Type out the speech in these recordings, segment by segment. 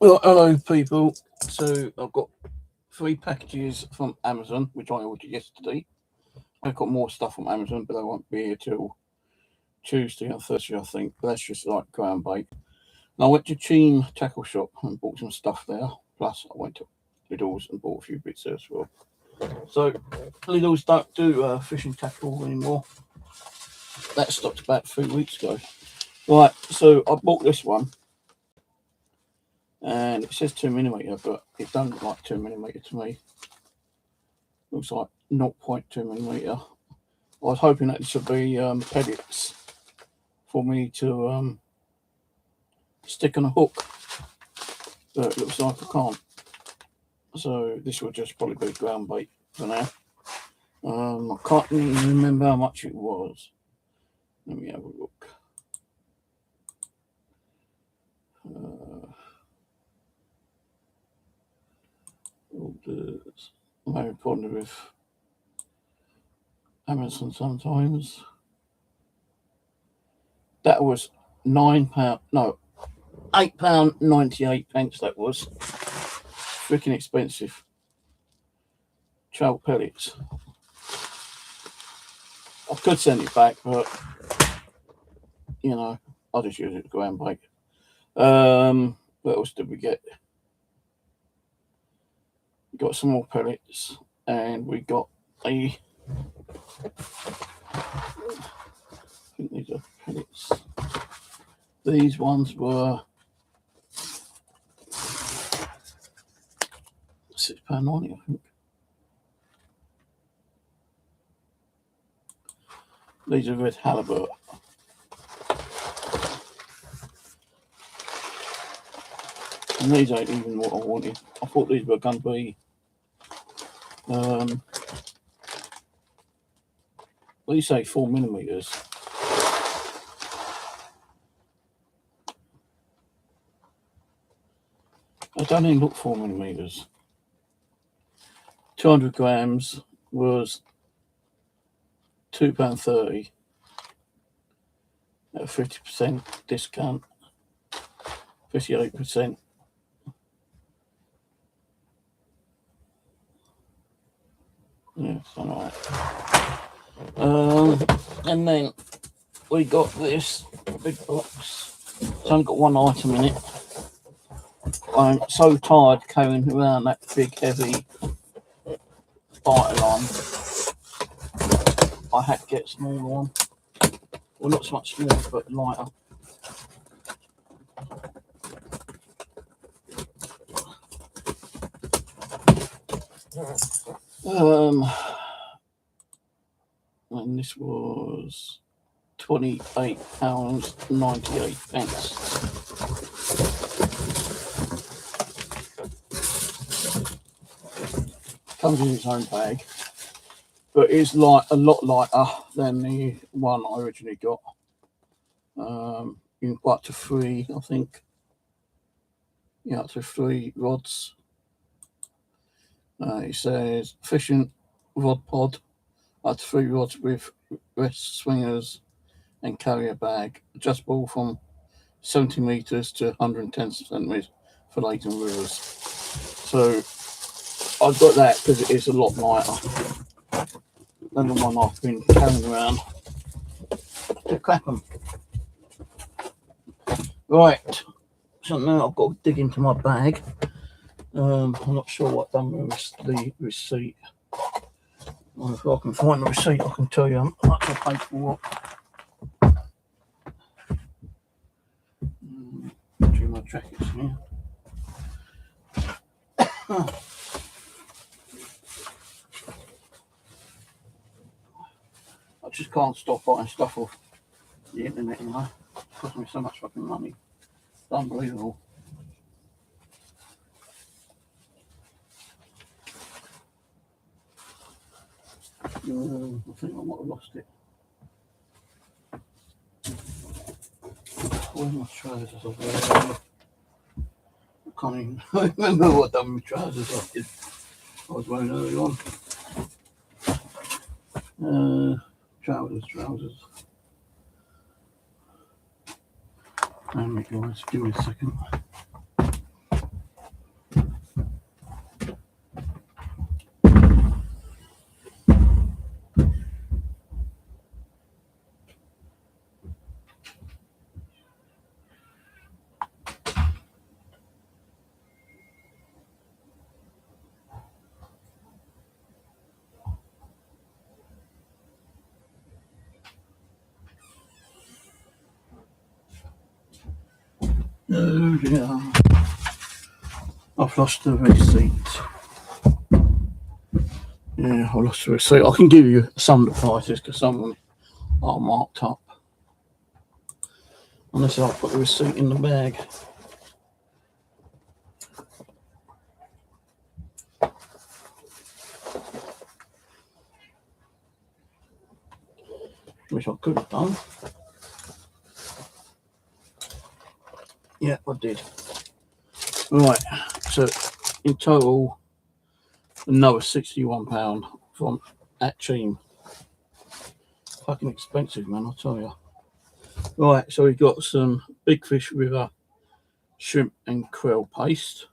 Well, hello people. So I've got 3 packages from Amazon, which I ordered yesterday. I've got more stuff from Amazon, but I won't be here till Tuesday or Thursday, I think. But that's just like ground bait. And I went to Cheam tackle shop and bought some stuff there. Plus, I went to Lidl's and bought a few bits there as well. So Lidl's don't do fishing tackle anymore. That stopped about 3 weeks ago. Right, so I bought this one. And it says 2mm, but it doesn't look like 2mm to me. Looks like 0.2mm. I was hoping that this would be pellets for me to stick on a hook, but it looks like I can't. So this will just probably be ground bait for now. I can't even remember how much it was. Let me have a look. Orders. I'm having problems with Amazon sometimes. That was £9. No, £8.98. That was freaking expensive. Trout pellets. I could send it back, but you know, I'll just use it as ground bait. What else did we get? We got some more pellets, and we got I think these are pellets. These ones were £6.90, I think. These are red halibut. And these ain't even what I wanted. I thought these were going to be what do you say, 4mm? I don't even look 4mm. 200 grams was £2.30 at a 50% discount, 58%. Yeah, something like that. And then we got this big box. It's only got one item in it. I'm so tired carrying around that big heavy bite alarm. I had to get a smaller one. Well, not so much smaller, but lighter. And this was £28.98. Comes in its own bag, but it's like a lot lighter than the one I originally got. You can go up to 3, I think. Yeah, up to 3 rods. It says fishing rod pod, up to 3 rods with rest swingers and carrier bag, adjustable from 70 meters to 110 centimeters for lakes and rivers. So I've got that because it is a lot lighter than the one I've been carrying around to Clapham. Right, so now I've got to dig into my bag. I'm not sure what I've done with the receipt. Well, if I can find the receipt, I can tell you how much I paid for what. Do my jackets here. I just can't stop buying stuff off the internet, you know. It costs me so much fucking money. It's unbelievable. I think I might have lost it. Where's my trousers? I can't even remember what I've done with my trousers I was wearing early on. Trousers. Damn it, guys, give me a second. Oh dear. I've lost the receipt. Yeah, I lost the receipt. I can give you some of the prices because some of them are marked up. Unless I put the receipt in the bag. Which I could have done. Yeah, I did. Right, so in total, another £61 from at Cheam. Fucking expensive, man, I'll tell you. Right, so we've got some Big Fish River shrimp and krill paste.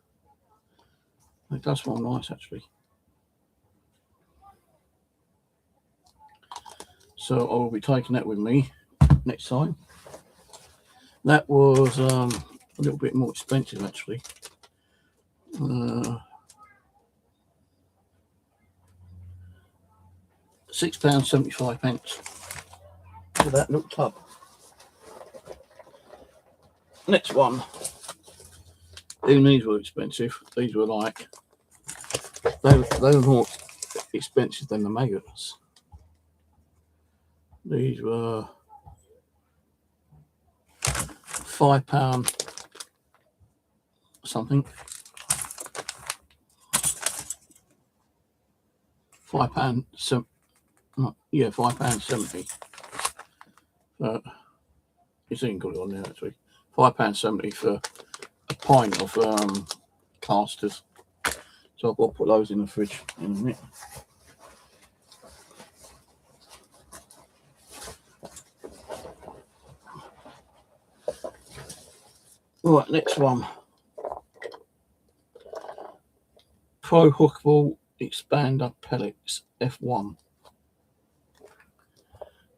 It does smell nice, actually. So I will be taking that with me next time. That was a little bit more expensive, actually. £6.75 for that little tub. Next one. Even these were expensive. These were like they were more expensive than the maggots. These were £5 something. £5.70. Yeah, £5.70. It's even got it on there actually. £5.70 for a pint of casters. So I've got to put those in the fridge in a minute. Right, next one. Pro Hookable Expander Pellets F1.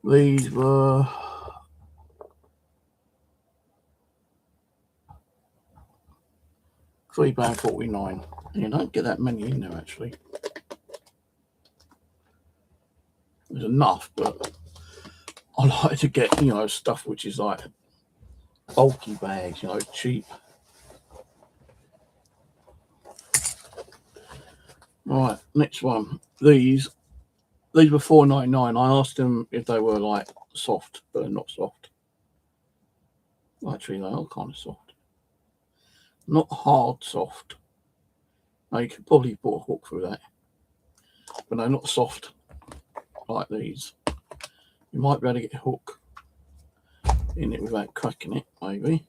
These were £3.49. You don't get that many in there actually. There's enough, but I like to get, you know, stuff which is like bulky bags, you know, cheap. Right, next one. These were £4.99. I asked them if they were like soft, but they're not soft. Actually, they are kind of soft. Not hard soft. Now you could probably put a hook through that, but they're not soft like these. You might be able to get a hook in it without cracking it, maybe.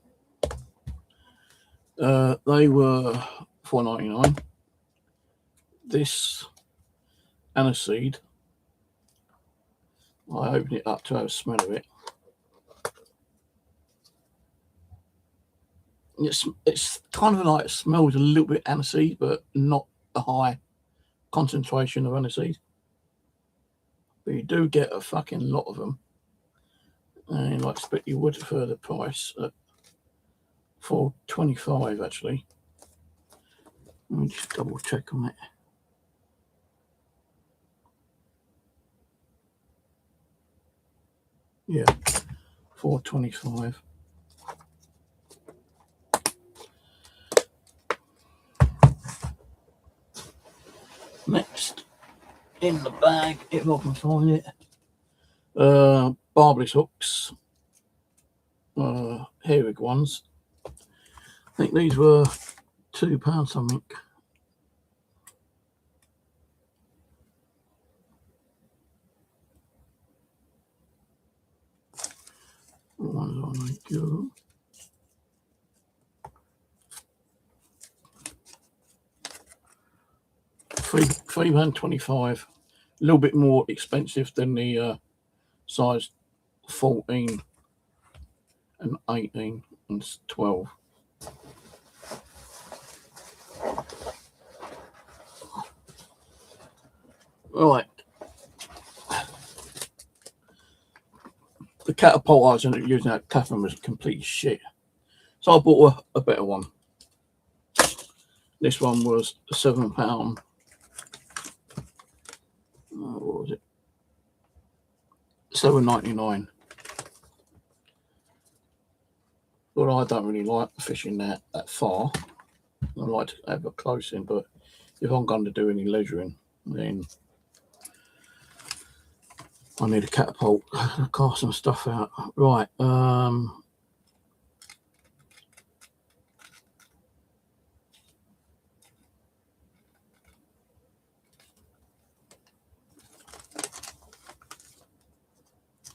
They were £4.99. This aniseed, I opened it up to have a smell of it. It's kind of like, it smells a little bit aniseed, but not a high concentration of aniseed. But you do get a fucking lot of them, and I expect you would for the price at £4.25 actually. Let me just double check on it. Yeah, £4.25. Next in the bag, if I can find it, barbless hooks, Herrig ones. I think these were £2 something. What ones are they? Go. £3.25. A little bit more expensive than the size 14 and 18 and 12. Right. The catapult I was using at Catherine was complete shit. So I bought a better one. This one was £7. What was it? £7.99. Well, I don't really like fishing that far. I like to have a close in, but if I'm going to do any leisuring, then I need a catapult to cast some stuff out. Right.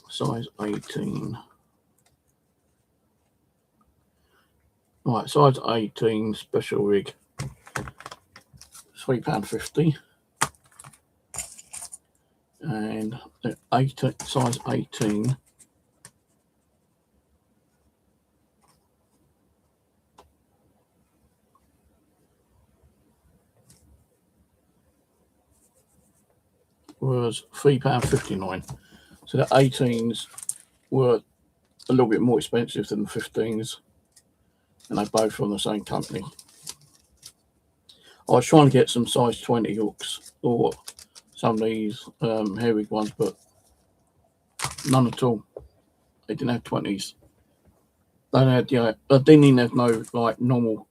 Size 18. Right, size 18 special rig. £3.50. And the size 18 was £3.59. So the 18s were a little bit more expensive than the 15s, and they both from the same company. I was trying to get some size 20 hooks or some of these hairy ones, but none at all. They didn't have 20s. They had, they didn't even have no like normal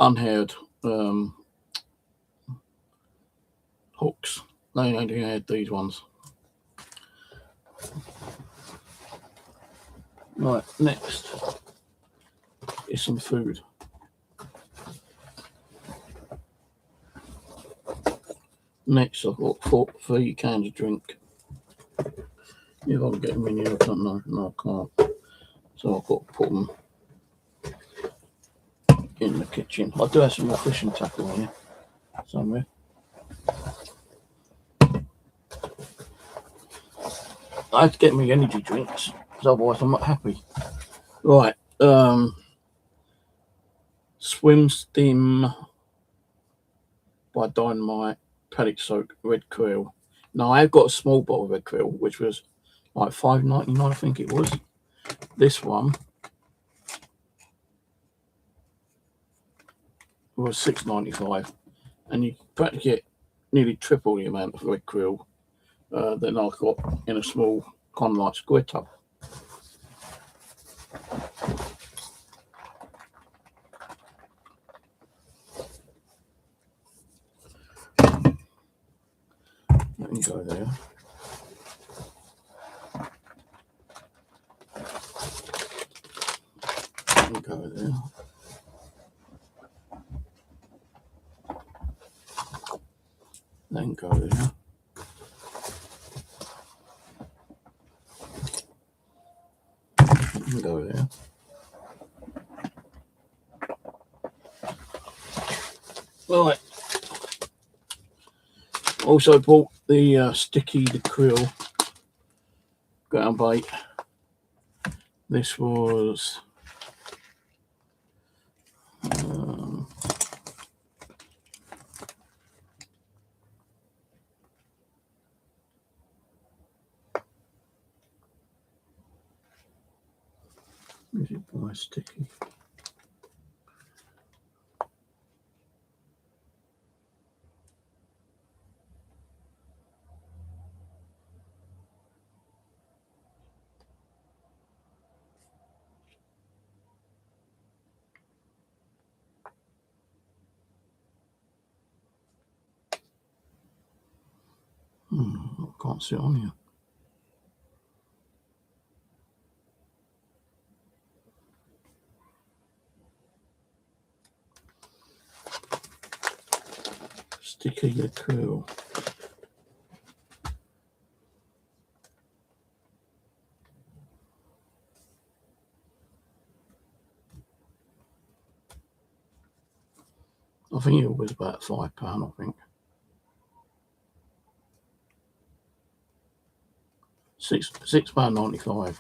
unhaired hooks. They only had these ones. Right, next is some food. Next, I've got 3 cans of drink. If I can get them in here, I don't know. No, I can't. So I've got to put them in the kitchen. I do have some more fishing tackle here somewhere. I have to get me energy drinks, because otherwise I'm not happy. Right, Swim Stim by Dynamite Paddock Soak Red Krill. Now I have got a small bottle of Red Krill, which was like $5.99, I think it was. This one was $6.95, and you practically get nearly triple the amount of Red Krill than I got in a small kind of like square tub. Let me go there. Let me go there. Then go there. And go there. Right. Also bought the Sticky the Krill ground bait. This was is it by Sticky? I can't see it on here. Sticky the Krill. I think it was about £5, I think. £6.95.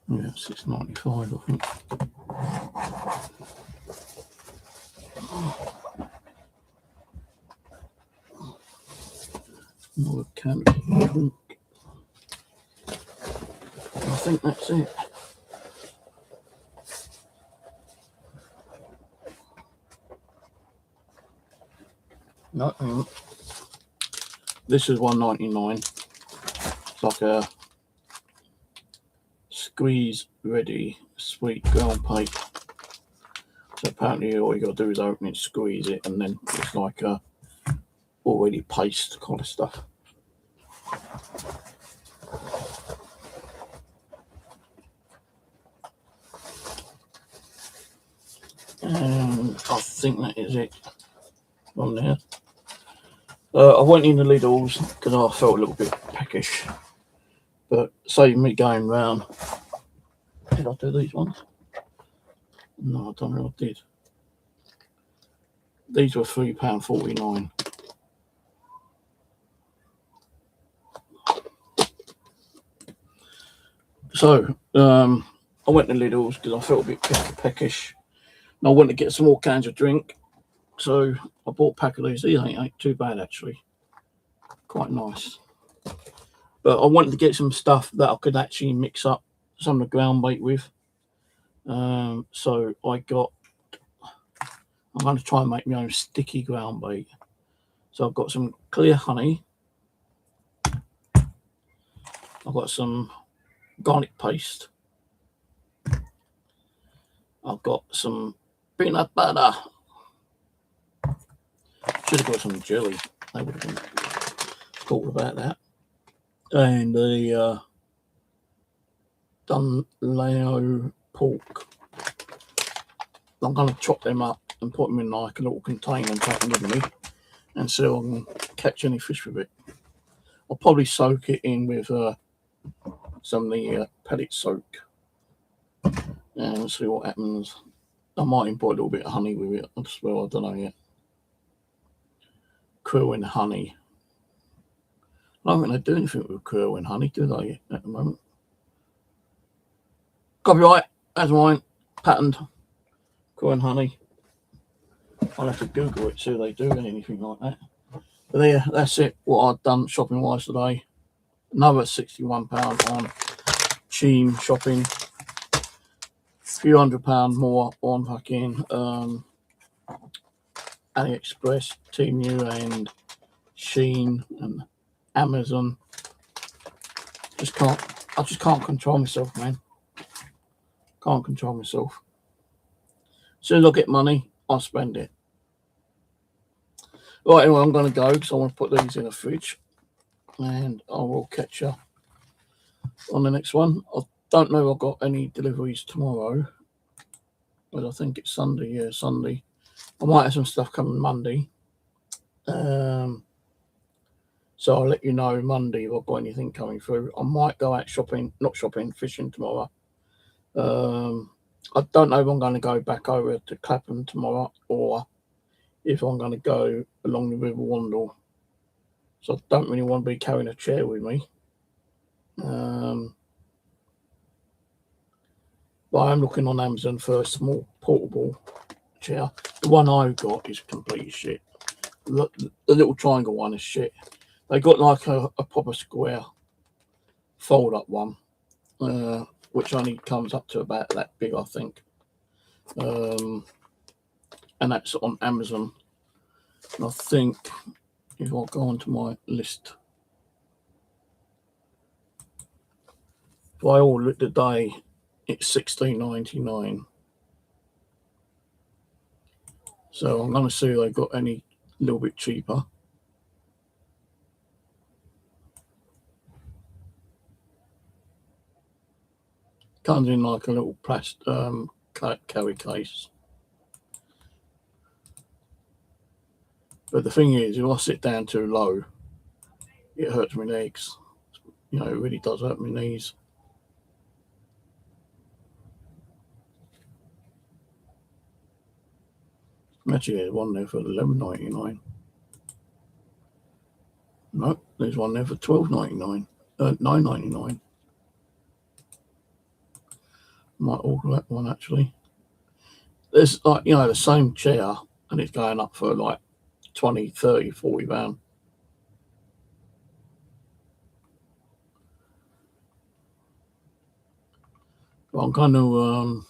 Yeah, £6.95, I think. Another can of drink. I think that's it. No, this is $1.99. It's like a squeeze ready sweet ground paper. So apparently all you got to do is open it, squeeze it, and then it's like a already paste kind of stuff. And I think that is it on there. I went in the Lidl's because I felt a little bit peckish, but saved me going round. Did I do these ones? No, I don't know if I did. These were £3.49. So I went to Lidl's because I felt a bit peckish. And I wanted to get some more cans of drink. So I bought a pack of these. These ain't too bad actually. Quite nice. But I wanted to get some stuff that I could actually mix up some of the ground bait with. So I'm going to try and make my own sticky ground bait. So I've got some clear honey. I've got some garlic paste. I've got some peanut butter. Should have got some jelly. They would have been cool about that. And the Dunlao pork. I'm going to chop them up and put them in like a little container and take them with me and see if I can catch any fish with it. I'll probably soak it in with some of the pellet soak and see what happens. I might put a little bit of honey with it as well. I don't know yet. Krill and honey. I don't think they do anything with krill and honey, do they, at the moment? Copyright, that's mine, patented. Krill and honey. I'll have to Google it, see if they do anything like that. But there, that's it, what I've done shopping wise today. Another £61 on Cheam shopping. A few £100 more on fucking AliExpress, Temu and Shein and Amazon. I just can't control myself, man. Can't control myself. As soon as I get money, I'll spend it. Right, anyway, I'm going to go because I want to put these in the fridge. And I will catch you on the next one. I don't know if I've got any deliveries tomorrow. But I think it's Sunday. Yeah, Sunday. I might have some stuff coming Monday. So I'll let you know Monday if I've got anything coming through. I might go out fishing tomorrow. I don't know if I'm going to go back over to Clapham tomorrow or if I'm going to go along the River Wandle. So I don't really want to be carrying a chair with me. But I'm looking on Amazon for a small portable chair. The one I've got is complete shit. The little triangle one is shit. They got like a proper square fold up one, which only comes up to about that big, I think. And that's on Amazon. And I think if I go onto my list, if I order it today, it's $16.99. So I'm going to see if they've got any a little bit cheaper. Comes in like a little plastic carry case. But the thing is, if I sit down too low, it hurts my legs. You know, it really does hurt my knees. Actually, there's one there for $11.99. No, there's one there for $12.99. $9.99. Might order that one actually. There's like, you know, the same chair and it's going up for like 20, 30, 40 pounds. But I'm going to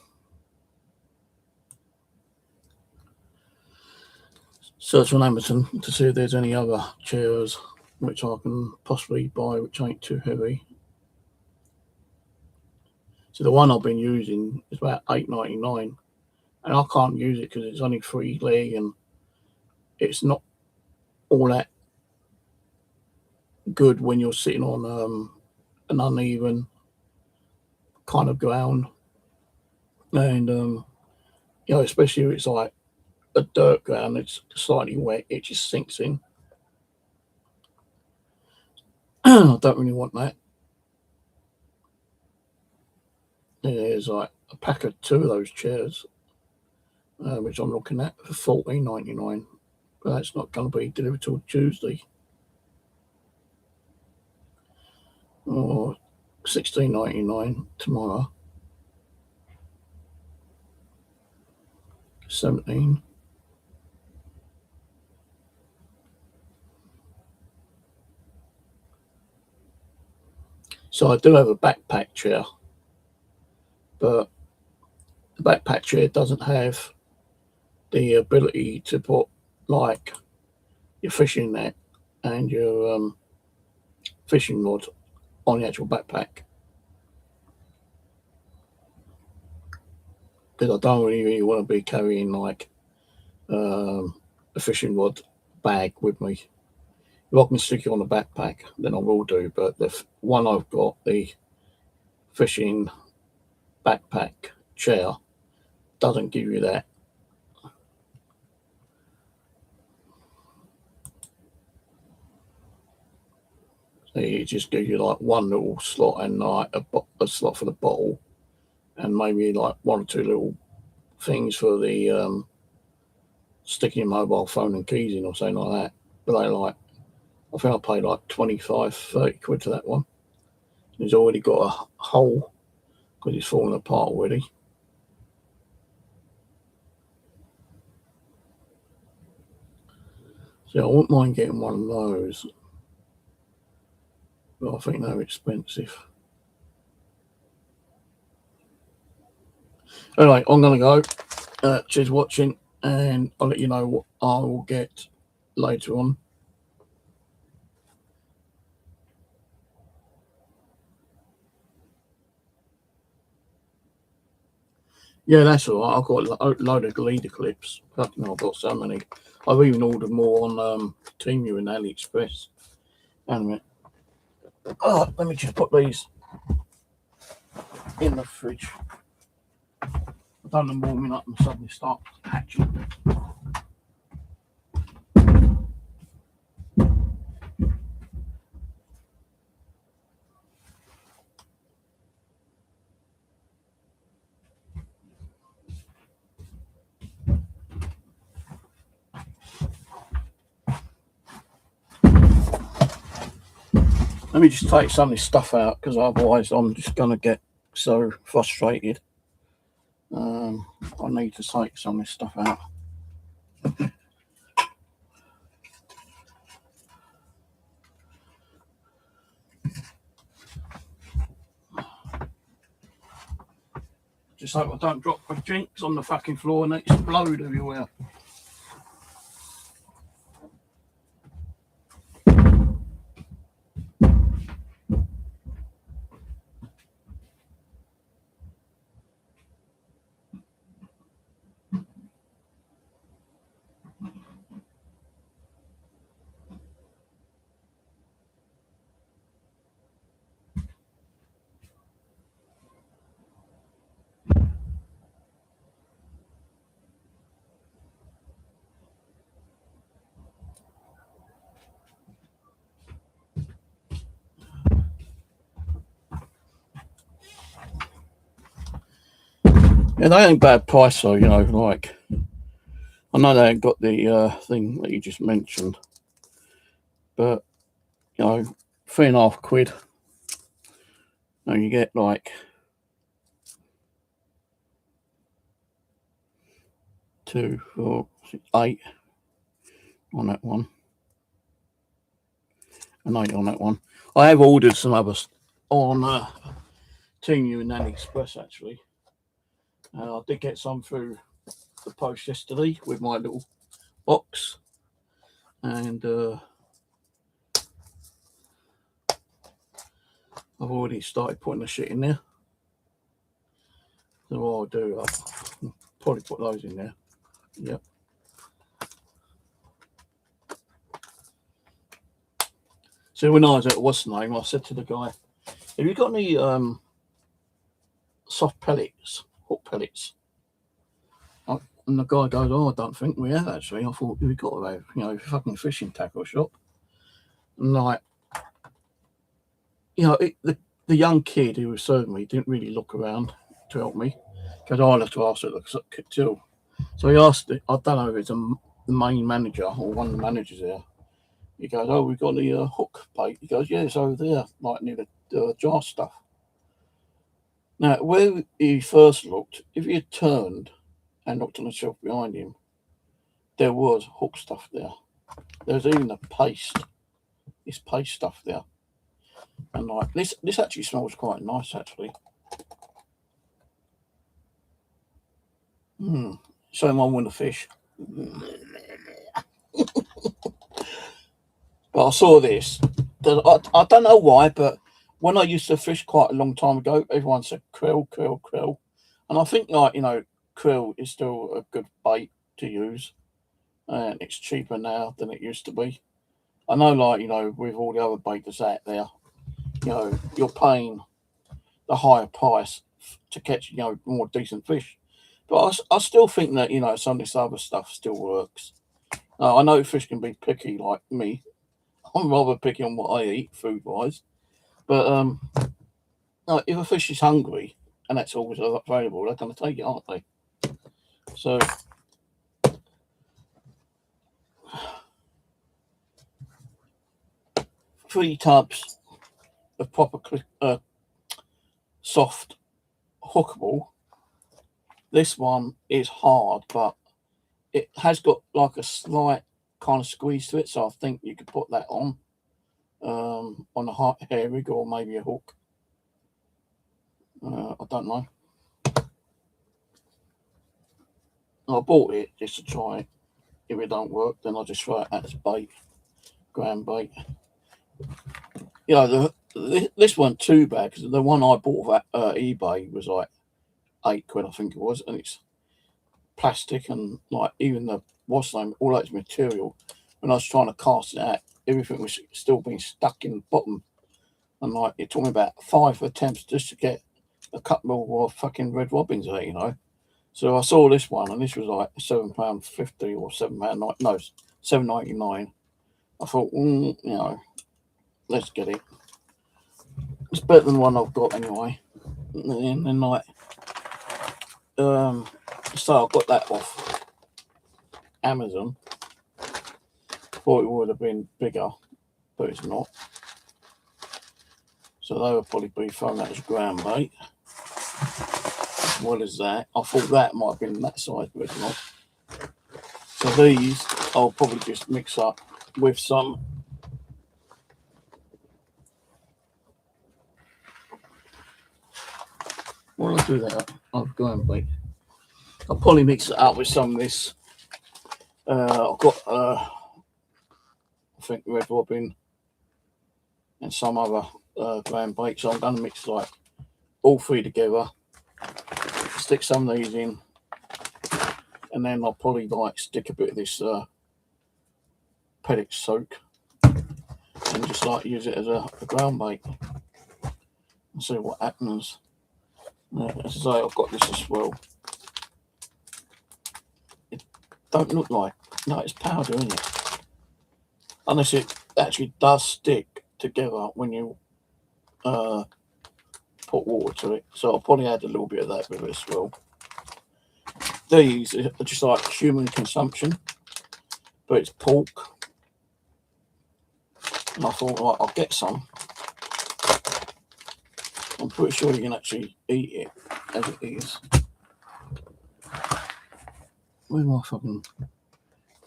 search on Amazon to see if there's any other chairs which I can possibly buy which ain't too heavy. So the one I've been using is about $8.99, and I can't use it because it's only 3 leg and it's not all that good when you're sitting on an uneven kind of ground, and especially if it's like a dirt ground, it's slightly wet, it just sinks in. I don't really want that. There's like a pack of 2 of those chairs, which I'm looking at for $14.99, but that's not going to be delivered till Tuesday, or $16.99 tomorrow. 17. So I do have a backpack chair, but the backpack chair doesn't have the ability to put like your fishing net and your fishing rod on the actual backpack, because I don't really want to be carrying like a fishing rod bag with me. If I can stick it on the backpack, then I will do, but the one I've got, the fishing backpack chair, doesn't give you that. It just gives you like one little slot and like a slot for the bottle, and maybe like 1 or 2 little things for the sticking your mobile phone and keys in or something like that. But I think I paid like 25-30 quid for that one. It's already got a hole because it's falling apart already. So I wouldn't mind getting one of those, but I think they're expensive. Anyway, I'm going to go. Cheers for watching, and I'll let you know what I will get later on. Yeah, that's all right. I've got a load of leader clips. I've got so many. I've even ordered more on Team and AliExpress. Hang on a minute. Oh, let me just put these in the fridge. I don't want them warming up and suddenly start hatching. Let me just take some of this stuff out, because otherwise I'm just going to get so frustrated. I need to take some of this stuff out. Just hope I don't drop my drinks on the fucking floor and they explode everywhere. Yeah, they ain't bad price though, like, I know they ain't got the thing that you just mentioned, but, 3.5 quid. You get like 2, 4, 6, 8 on that one, and 8 on that one. I have ordered some others on Team and AliExpress actually. I did get some through the post yesterday with my little box, and I've already started putting the shit in there. So what I'll do, I'll probably put those in there. Yep. So when I was at what's the name, I said to the guy, have you got any soft pellets, hook pellets? And the guy goes, oh, I don't think we have actually. I thought we got a fucking fishing tackle shop. And like, the young kid who was serving me didn't really look around to help me because I left to ask at the till. So he asked, I don't know if it's the main manager or one of the managers there. He goes, oh, we've got the hook bait. He goes, yeah, it's over there, like near the jar stuff. Now, where he first looked, if he had turned and looked on the shelf behind him, there was hook stuff there. There's even this paste stuff there. And like this actually smells quite nice, actually. Show him on with the fish. But I saw this. I don't know why, but when I used to fish quite a long time ago, everyone said krill, krill, krill. And I think, like, krill is still a good bait to use. And it's cheaper now than it used to be. I know, like, with all the other baiters out there, you're paying the higher price to catch, more decent fish. But I still think that, some of this other stuff still works. I know fish can be picky like me. I'm rather picky on what I eat food-wise. But if a fish is hungry and that's always available, they're going to take it, aren't they? So 3 tubs of proper soft hookable. This one is hard, but it has got like a slight kind of squeeze to it, so I think you could put that on a hair rig or maybe a hook. I don't know. I bought it just to try it. If it don't work, then I'll just throw it as bait, ground bait. This wasn't too bad because the one I bought at eBay was like £8, I think it was, and it's plastic and like even the all that material. When I was trying to cast it out, everything was still being stuck in the bottom, and like it took me about 5 attempts just to get a couple of fucking red robins out, So I saw this one, and this was like £7.50 or £7.99. I thought, let's get it. It's better than the one I've got anyway. And then like, so I got that off Amazon. Thought it would have been bigger, but it's not. So they would probably be thrown that as ground bait. What is that? I thought that might have been that size, but it's not. So these I'll probably just mix up with some I'll do that. I'll go and bait. I'll probably mix it up with some of this. I've got I think red robin and some other ground bait, so I'm going to mix like all 3 together, stick some of these in, and then I'll probably like stick a bit of this pellet soak and just like use it as a ground bait and see what happens. As I say, I've got this as well. It don't look like, no, it's powder, isn't it? Unless it actually does stick together when you put water to it. So I'll probably add a little bit of that with it as well. These are just like human consumption, but it's pork. And I thought, right, I'll get some. I'm pretty sure you can actually eat it as it is. Where my fucking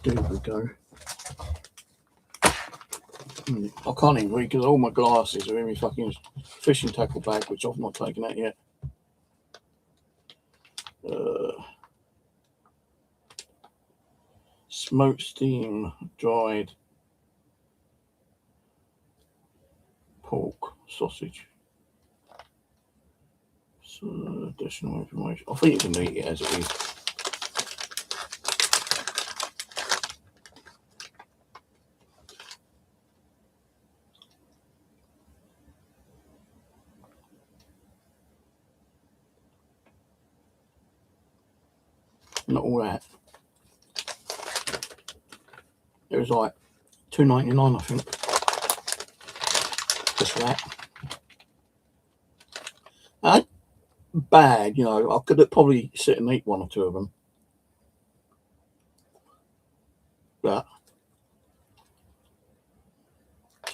doobie go? I can't even read because all my glasses are in my fucking fishing tackle bag, which I've not taken out yet. Smoked steam dried pork sausage. Additional information. I think you can eat it as it is. Not all that. It was like $2.99, I think. Just that. Bad, you know. I could probably sit and eat one or two of them. But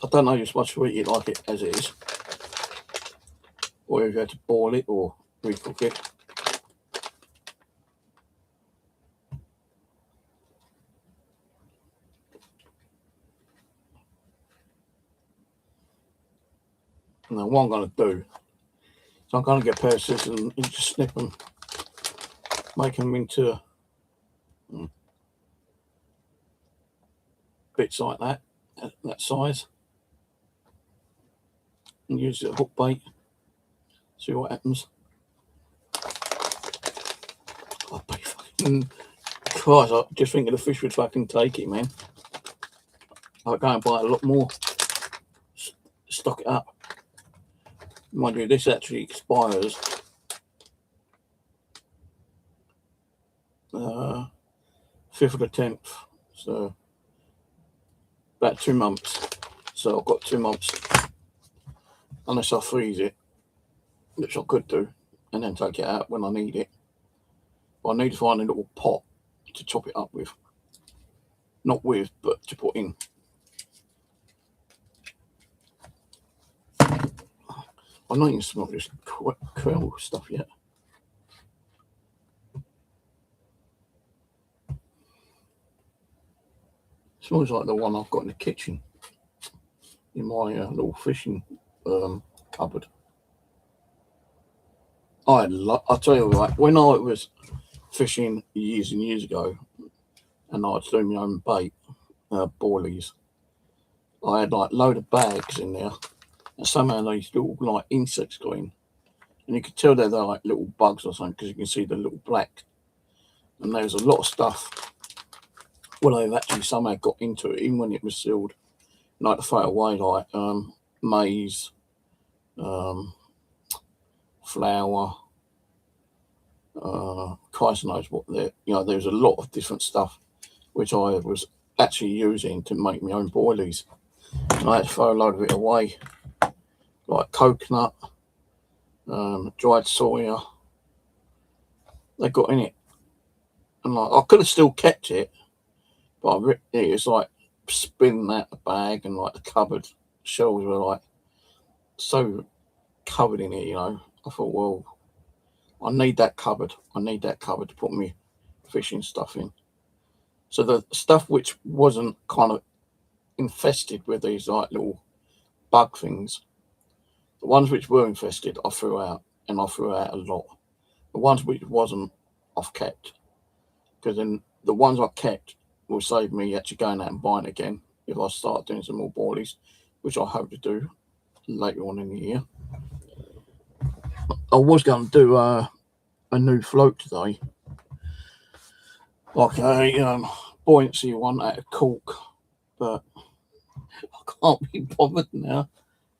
I don't know, you're supposed to eat it like it as it is. Or if you had to boil it or recook it. Now what I'm going to do, so I'm going to get a pair of scissors and just snip them, make them into bits like that size, and use it hook bait, see what happens. I'll be fucking Christ, I just think the fish would fucking take it, man. I'll go and buy a lot more, stock it up. Mind you, this actually expires 5th of the 10th, so about 2 months. So I've got 2 months, unless I freeze it, which I could do, and then take it out when I need it. But I need to find a little pot to chop it up with. Not with, but to put in. I'm not even smell this krill stuff yet. Smells like the one I've got in the kitchen, in my little fishing cupboard. I'll tell you what, when I was fishing years and years ago, and I was doing my own bait, boilies, I had like a load of bags in there, and somehow these little like insects got in, and you could tell they're like little bugs or something because you can see the little black, and there's a lot of stuff. Well, they've actually somehow got into it, even when it was sealed. And I had to throw it away, like maize, flour, Christ knows what there. You know, there's a lot of different stuff which I was actually using to make my own boilies. And I had to throw a load of it away, like coconut, dried soya. They got in it, and like I could have still kept it, but it's like spinning out the bag, and like the cupboard shelves were like so covered in it, you know. I thought, well, I need that cupboard. I need that cupboard to put my fishing stuff in. So the stuff which wasn't kind of infested with these like little bug things, the ones which were infested, I threw out, and I threw out a lot. The ones which wasn't, I've kept, because then the ones I kept will save me actually going out and buying again if I start doing some more boilies, which I hope to do later on in the year. I was going to do a new float today, like a buoyancy one out of cork, but I can't be bothered now.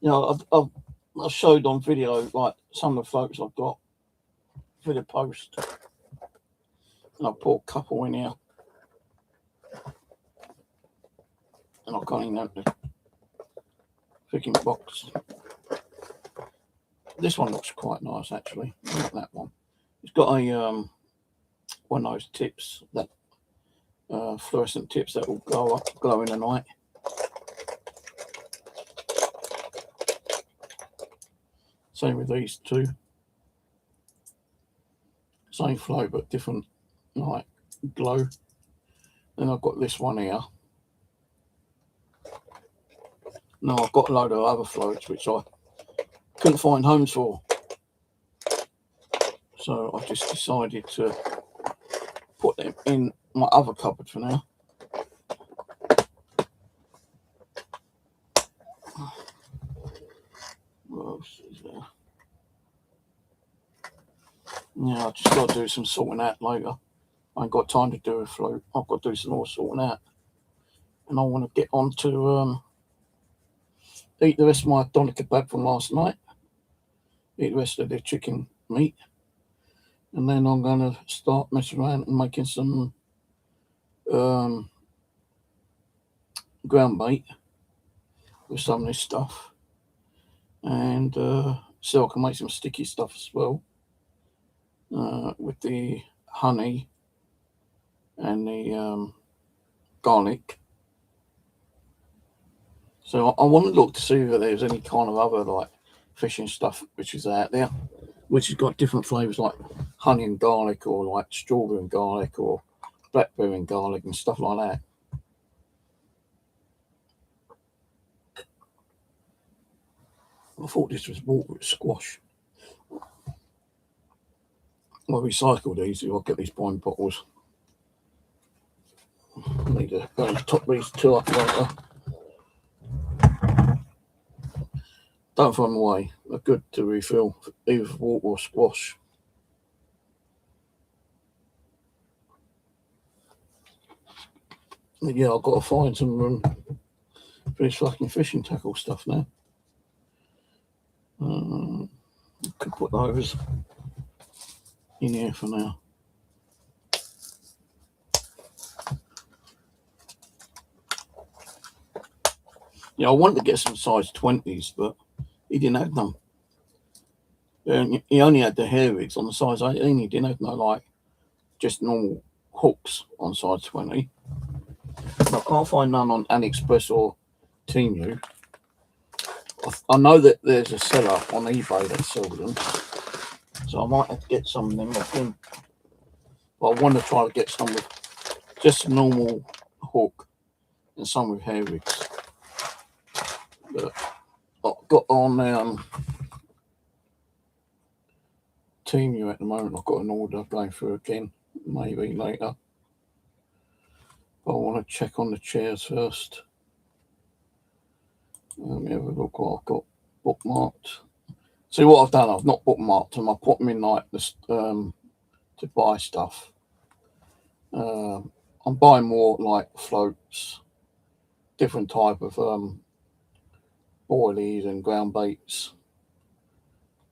You know, I've showed on video like some of the floats I've got for the post, and I put a couple in here, and I can't even open the freaking box. This one looks quite nice, actually. Not that one. It's got a one of those tips, that fluorescent tips that will glow in the night. Same with these two. Same flow, but different like glow. Then I've got this one here. Now I've got a load of other floats which I couldn't find homes for, so I just decided to put them in my other cupboard for now. What else is there? Yeah, I just got to do some sorting out later. I ain't got time to do a float. I've got to do some more sorting out. And I want to get on to eat the rest of my doner kebab from last night. Eat the rest of the chicken meat. And then I'm going to start messing around and making some ground bait with some of this stuff. And so I can make some sticky stuff as well with the honey and the garlic. So I want to look to see if there's any kind of other like fishing stuff which is out there, which has got different flavours like honey and garlic, or like strawberry and garlic, or blackberry and garlic and stuff like that. I thought this was water with squash. I'll recycle these if I get these wine bottles. I need to go and top these two up later. Don't throw them away. They're good to refill, either water or squash. But yeah, I've got to find some room for this fucking fishing tackle stuff now. Could put those in here for now. Yeah, I wanted to get some size 20s, but he didn't have them. He only had the hair rigs on the size 18. He didn't have no like just normal hooks on size 20. I can't find none on AliExpress or Temu. I know that there's a seller on eBay that sells them, so I might have to get some of them off him. But I want to try to get some with just a normal hook and some with hair rigs. But I've got on Temu at the moment. I've got an order going through again, maybe later. But I want to check on the chairs first. Let me have a look what I've got bookmarked. See what I've done, I've not bookmarked them. I put them in like this to buy stuff. I'm buying more like floats, different type of boilies and ground baits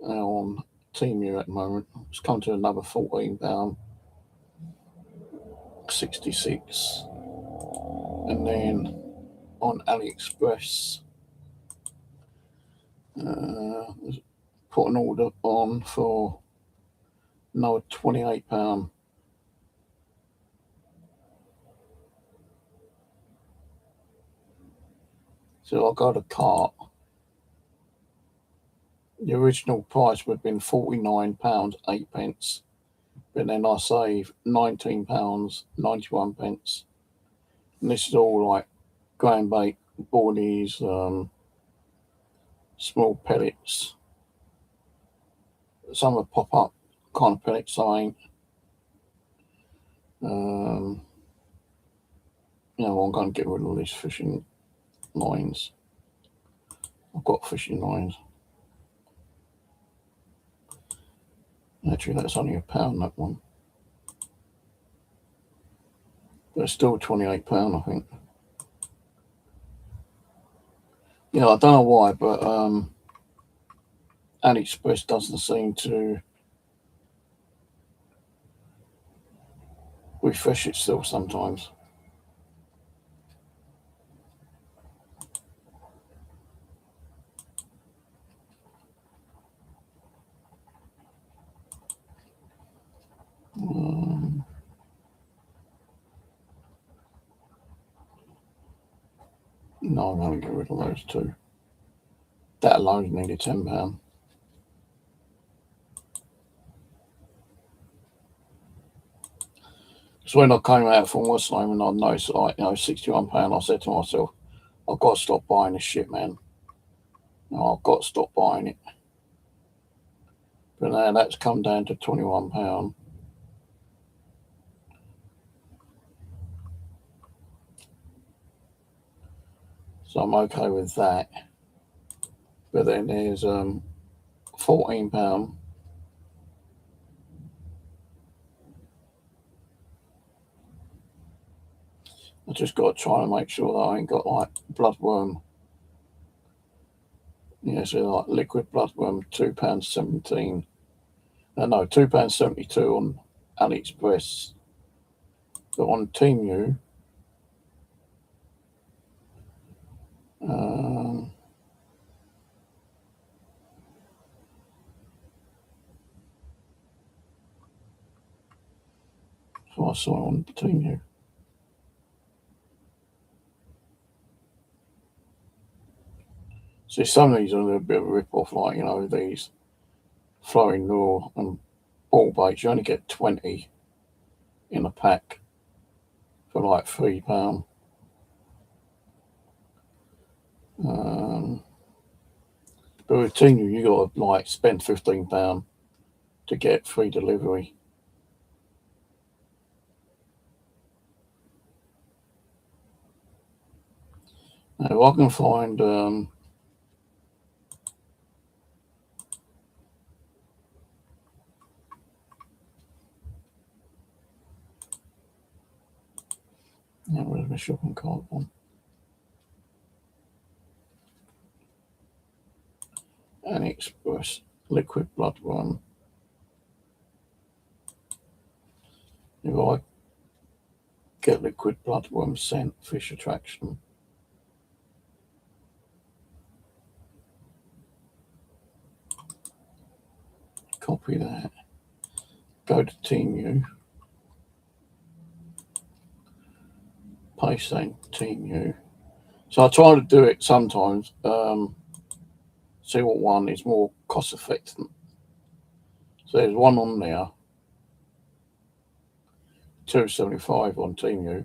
on Temu at the moment. It's come to another £14.66. And then on AliExpress, put an order on for another £28. So I got a cart. The original price would have been £49.08, but then I saved £19.91. And this is all like ground bait, boilies, small pellets. Some are pop-up kind of pellets, some ain't. I'm going to get rid of these fishing lines. I've got fishing lines. Actually, that's only £1, that one. But it's still £28, I think. Yeah, I don't know why, but AliExpress doesn't seem to refresh itself sometimes. No, I'm going to get rid of those two. That alone needed £10. So when I came out from West Lane and I noticed like, £61, I said to myself, I've got to stop buying this shit, man. I've got to stop buying it. But now that's come down to £21. So I'm okay with that. But then there's £14 I just got to try and make sure that I ain't got like bloodworm. Yeah, so like liquid bloodworm, £2.17. No, £2.72 on AliExpress. But on Temu, so I saw it on Temu. See, some of these are a little bit of a rip-off, like, you know, these flowing lure and ball baits. You only get 20 in a pack for like £3. But with Temu, you got to like spend £15 to get free delivery. Now, if I can find where's my shopping cart one? AliExpress liquid bloodworm. If I get liquid bloodworm scent fish attraction, copy that, go to Temu, paste that in Temu. So I try to do it sometimes, see what one is more cost effective. So there's one on there, £2.75 on Temu,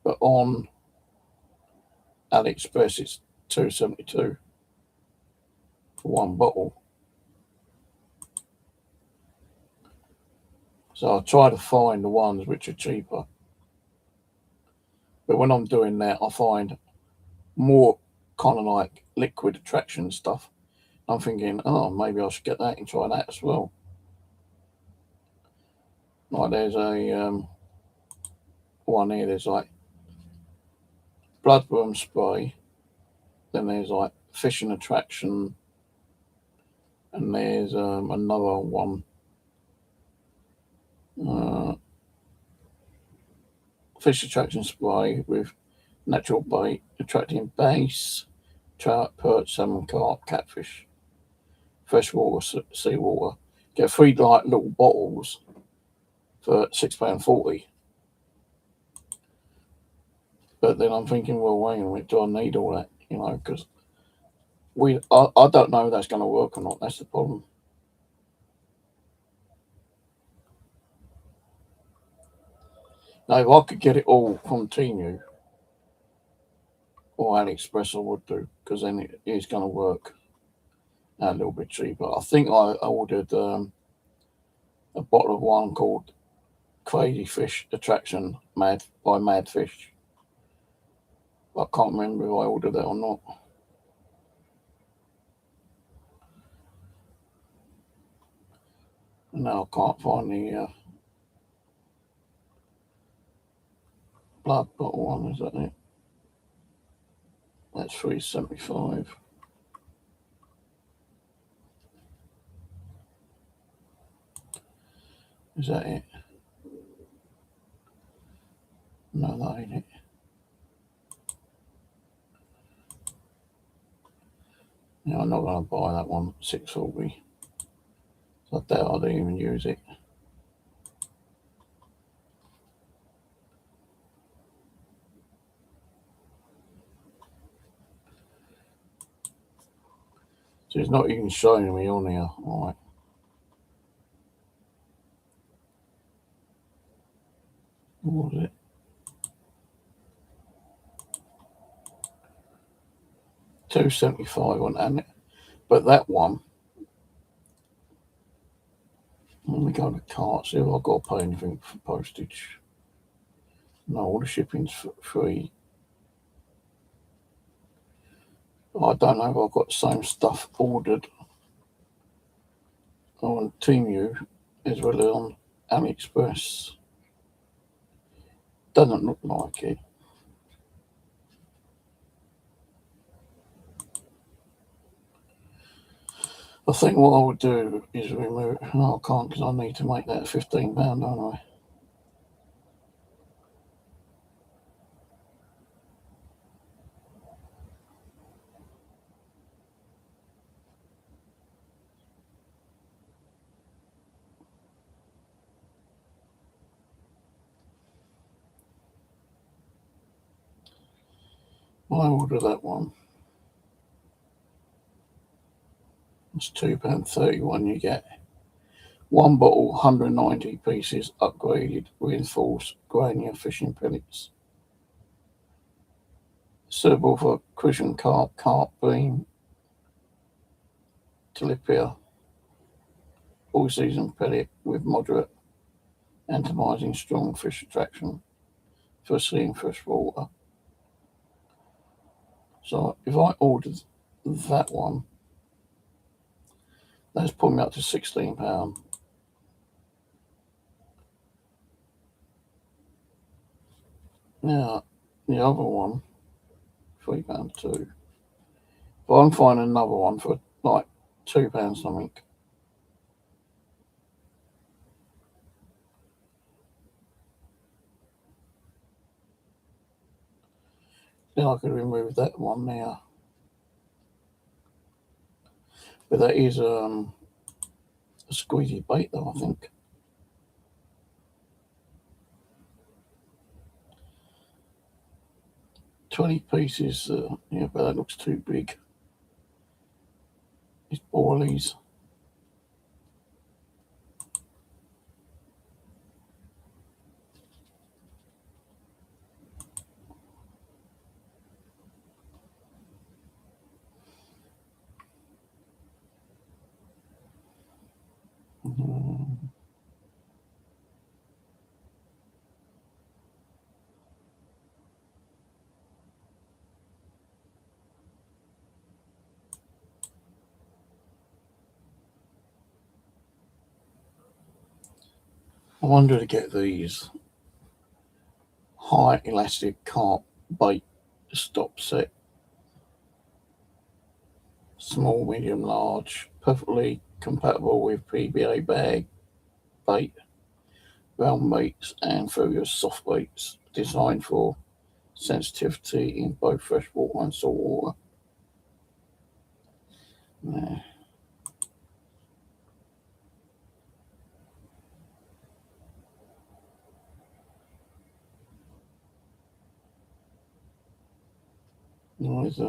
but on AliExpress it's £2.72 for one bottle. So I try to find the ones which are cheaper. But when I'm doing that, I find more kind of like liquid attraction stuff. I'm thinking, oh, maybe I should get that and try that as well. Like there's a one here, there's like bloodworm spray, then there's like fishing attraction, and there's another one, fish attraction spray with natural bait attracting bass, trout, perch, salmon, carp, catfish, freshwater, seawater. Get 3 like little bottles for £6.40. But then I'm thinking, well, wait a minute, do I need all that? You know, because I don't know if that's going to work or not. That's the problem. Now, if I could get it all from Temu or AliExpress, I would do, because then it is going to work a little bit cheaper. I think I ordered a bottle of one called Crazy Fish Attraction by Mad Fish. I can't remember if I ordered that or not. No, I can't find the blood bottle one. Is that it? That's £3.75. Is that it? No, that ain't it. Yeah, I'm not going to buy that one. £6.40. So I doubt I don't even use it. So it's not even showing me on here. All right. What was it? £2.75 on Amit. But that one, let me go to cart, see if I've got to pay anything for postage. No, all the shipping's free. I don't know if I've got the same stuff ordered on Temu as well as on AliExpress. Doesn't look like it. I think what I would do is remove. No, I can't because I need to make that £15, don't I? I order that one. It's £2.31. You get one bottle, 190 pieces, upgraded, reinforced granular fishing pellets. Suitable for cushion carp, beam, tilapia, all season pellet with moderate antimizing strong fish attraction for sea and fresh water. So if I ordered that one, that's put me up to £16. Now the other one, £3.2. But I'm finding another one for like £2 something. Then I could remove that one now. But that is a squeezy bait though, I think. $20 pieces, yeah, but that looks too big. It's boilies. I wonder to get these high elastic carp bait stop set. Small, medium, large, perfectly compatible with PBA bag bait, round baits, and various soft baits designed for sensitivity in both freshwater and saltwater. Nah. There's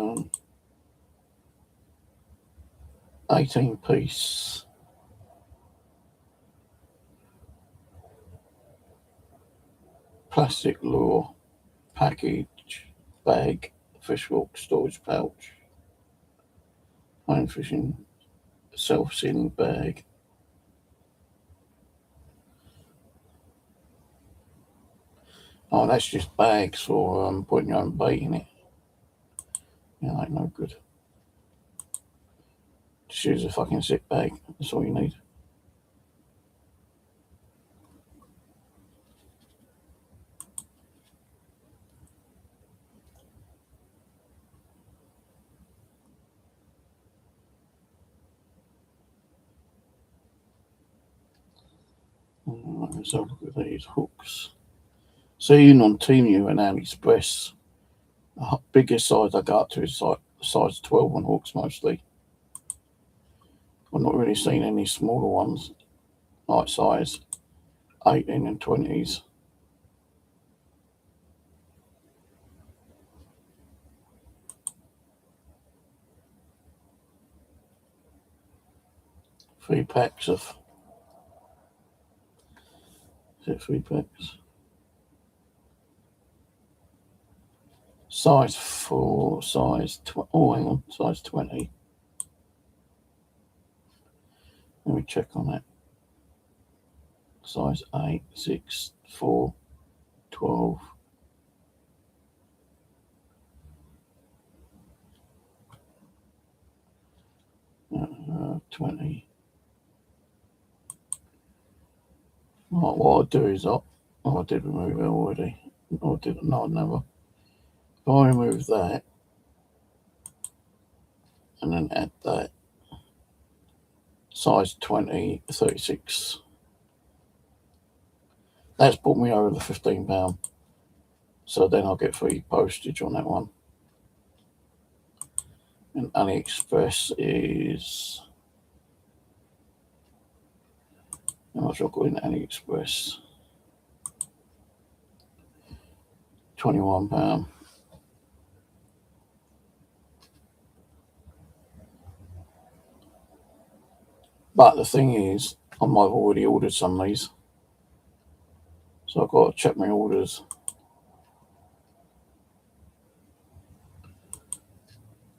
18 piece plastic lure package bag fish hook storage pouch, home fishing self-sealing bag. Oh, that's just bags for putting your own bait in it. Yeah, ain't no good. Just use a fucking zip bag. That's all you need. Right, let's have a look at these hooks. Seen on Temu and AliExpress, the biggest size I got to is like size 12 on hooks mostly. I've not really seen any smaller ones, like size 18 and 20s. Three packs of. Is it 3 packs? Size 4, size. Oh, hang on, size 20. Let me check on that. Size 8, 6, 4, 12. 20. Right, what I'll do is I did remove it already. Or didn't? No, never. If I remove that and then add that, size 20, 36. That's brought me over the £15. So then I'll get free postage on that one. And AliExpress is, how much I've got in AliExpress? £21. But the thing is, I might have already ordered some of these. So I've got to check my orders.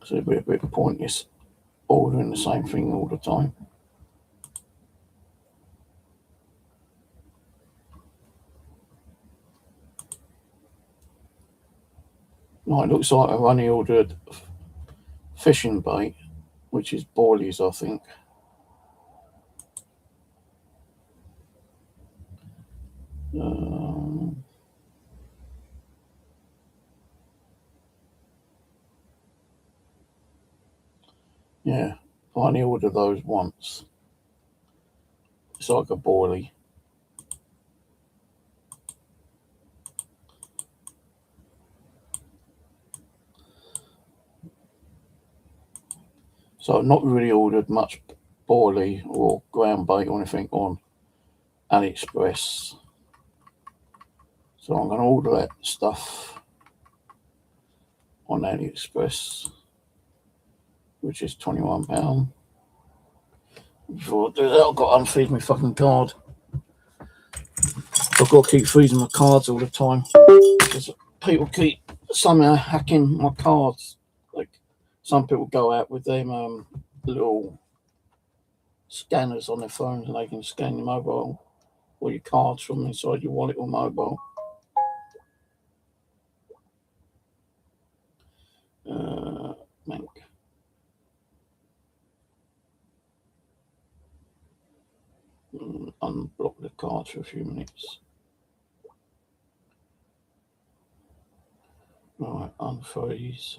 So it'd be a bit pointless ordering the same thing all the time. Right, looks like I've only ordered fishing bait, which is boilies, I think. Yeah, I only ordered those once. It's like a boilie. So I've not really ordered much boilie or ground bait or anything on AliExpress. So I'm going to order that stuff on AliExpress, which is £21. Before I do that, I've got to unfreeze my fucking card. I've got to keep freezing my cards all the time because people keep somehow hacking my cards. Like some people go out with them little scanners on their phones and they can scan your mobile or your cards from inside your wallet or mobile. Mank. Unblock the cards for a few minutes. Right, unfreeze.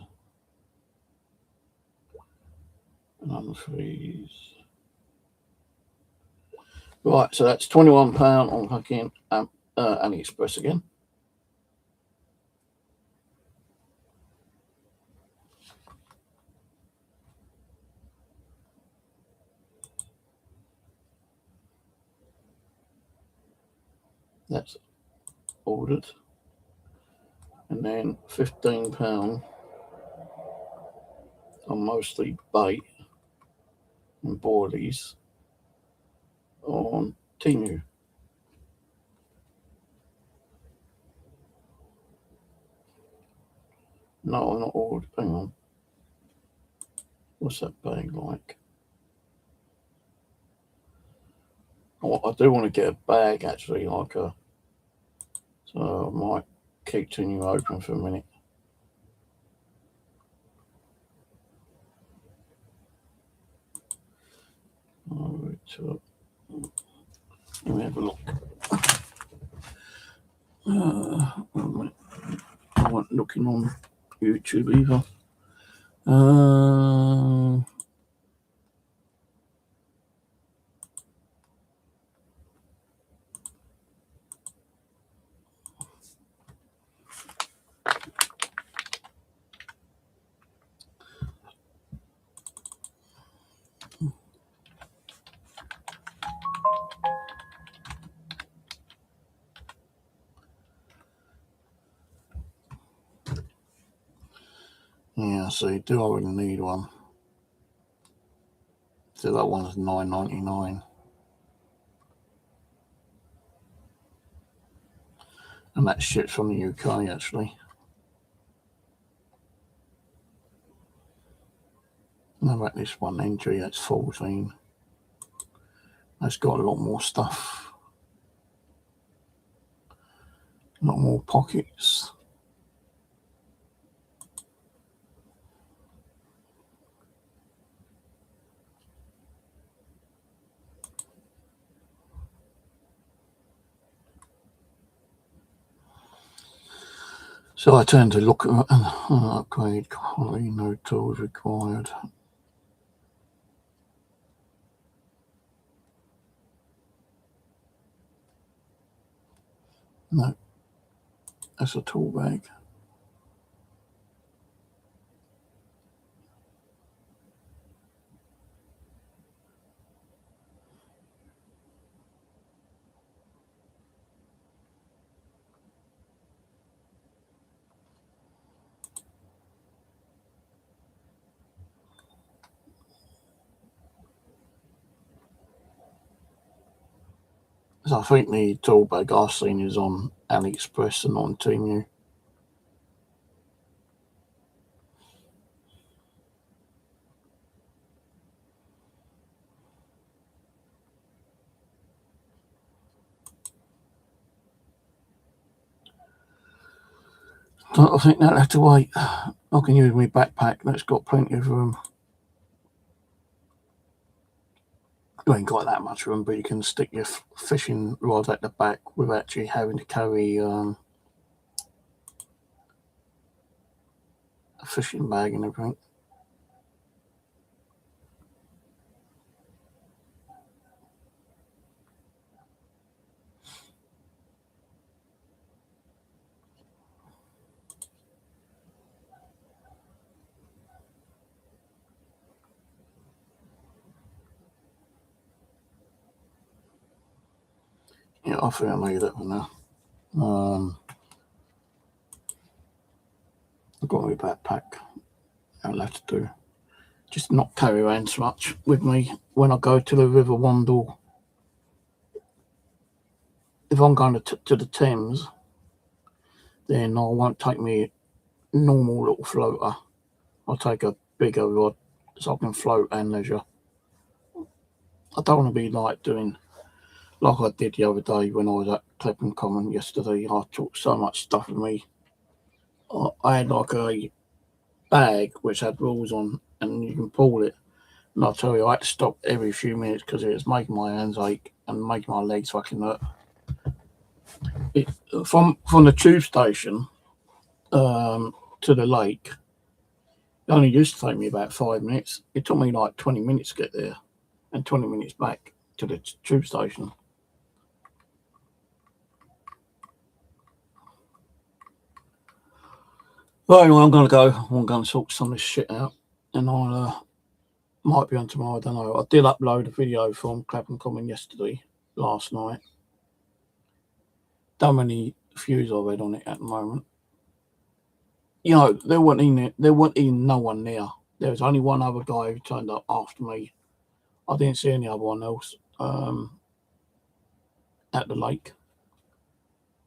And unfreeze. Right, so that's £21 on fucking AliExpress again. That's ordered. And then £15 on mostly bait and boilies on Temu. No, I'm not ordered. Hang on. What's that bag like? Oh, I do want to get a bag actually, like a. So I might keep Temu open for a minute. Let me have a look. I wasn't looking on YouTube either. Yeah, see, do I really need one? So that one's $9.99. And that shit's from the UK actually. How about this one entry? That's 14. That's got a lot more stuff. A lot more pockets. So I turned to look at upgrade quality, no tools required. No, that's a tool bag. So I think the tool bag I've seen is on AliExpress and on Team. I think that'll have to wait. I can use my backpack. That's got plenty of room. You ain't got that much room, but you can stick your fishing rod at the back without actually having to carry a fishing bag and everything. Yeah, I think I'll leave that for now. I've got my backpack. I'll have to do. Just not carry around so much with me when I go to the River Wandle. If I'm going to the Thames, then I won't take me normal little floater. I'll take a bigger rod so I can float and leisure. I don't want to be like doing like I did the other day when I was at Clapham Common yesterday. I took so much stuff with me. I had like a bag which had rules on, and you can pull it. And I'll tell you, I had to stop every few minutes because it was making my hands ache and making my legs fucking hurt. From the tube station to the lake, it only used to take me about 5 minutes. It took me like 20 minutes to get there and 20 minutes back to the tube station. Right, anyway, I'm going to go. I'm going to sort some of this shit out, and I'll might be on tomorrow. I don't know. I did upload a video from Clapham Common last night. Don't many views I read on it at the moment. You know, there wasn't even no one there. There was only one other guy who turned up after me. I didn't see any other one else at the lake.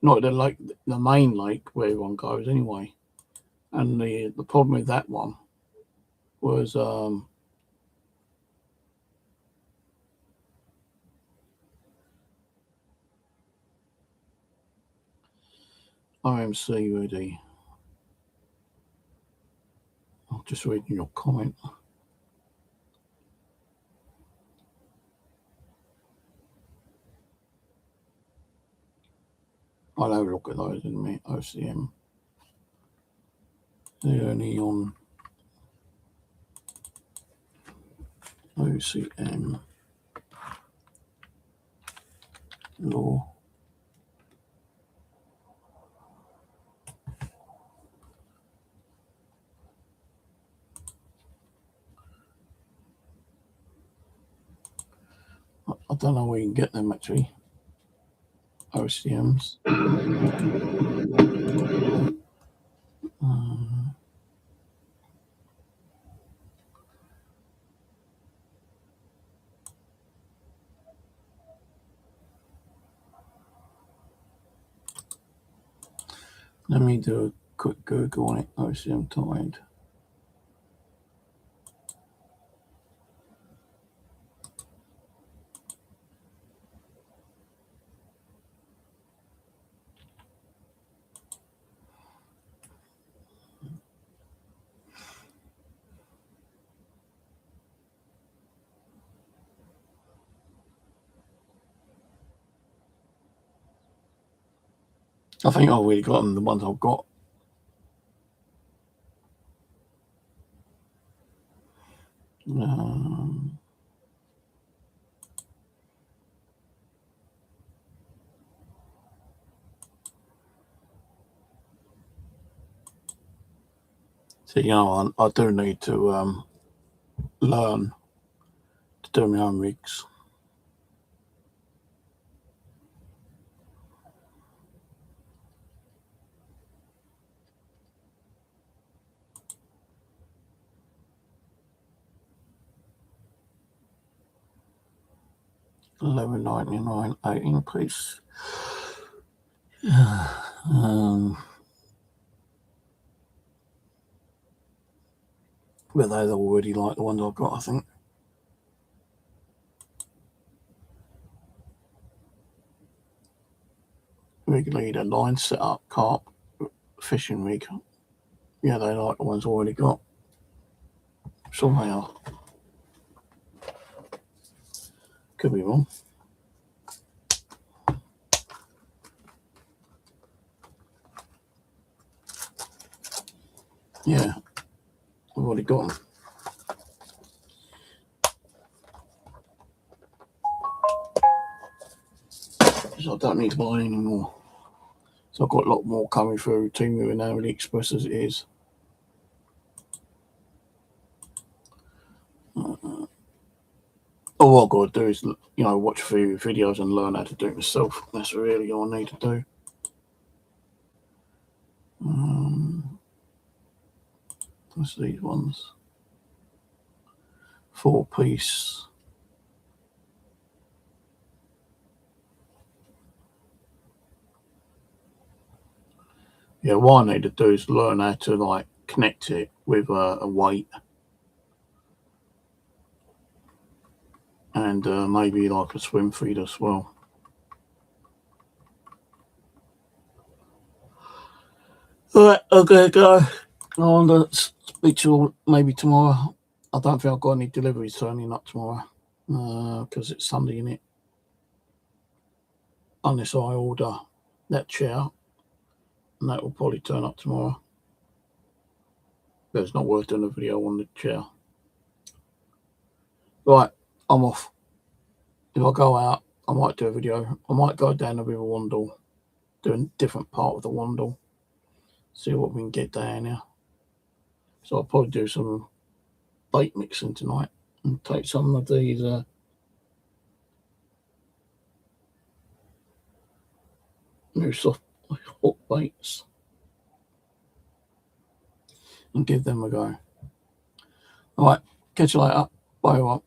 Not the lake, the main lake where everyone goes anyway. And the problem with that one was IMC ready. I'm just reading your comment. I'll have a look at those in a minute. OCM. They're only on OCM law. I don't know where you can get them actually. OCMs. Let me do a quick Google on it. OCM Tide. I think I've already got them, the ones I've got. So, you know, I do need to learn to do my own rigs. $11.99 18 piece. But they're already like the ones I've got, I think. Rig leader, line setup, carp, fishing rig. Yeah, they like the ones I've already got. So they are. Could be wrong. Yeah, I've already got them. So I don't need to buy any more. So I've got a lot more coming through Team and AliExpress as it is. All I've got to do is, you know, watch a few videos and learn how to do it myself. That's really all I need to do. What's these ones? 4-piece. Yeah, what I need to do is learn how to like connect it with a weight. And maybe like a swim feed as well. Alright, okay, go. I'll speak to you maybe tomorrow. I don't think I've got any deliveries turning up tomorrow because it's Sunday, innit? Unless I order that chair, and that will probably turn up tomorrow. But it's not worth doing a video on the chair. Right, I'm off. If I go out, I might do a video. I might go down the River Wandle, do a different part of the Wandle, see what we can get down here. So I'll probably do some bait mixing tonight and take some of these new soft hook baits and give them a go. All right, catch you later. Bye, everyone.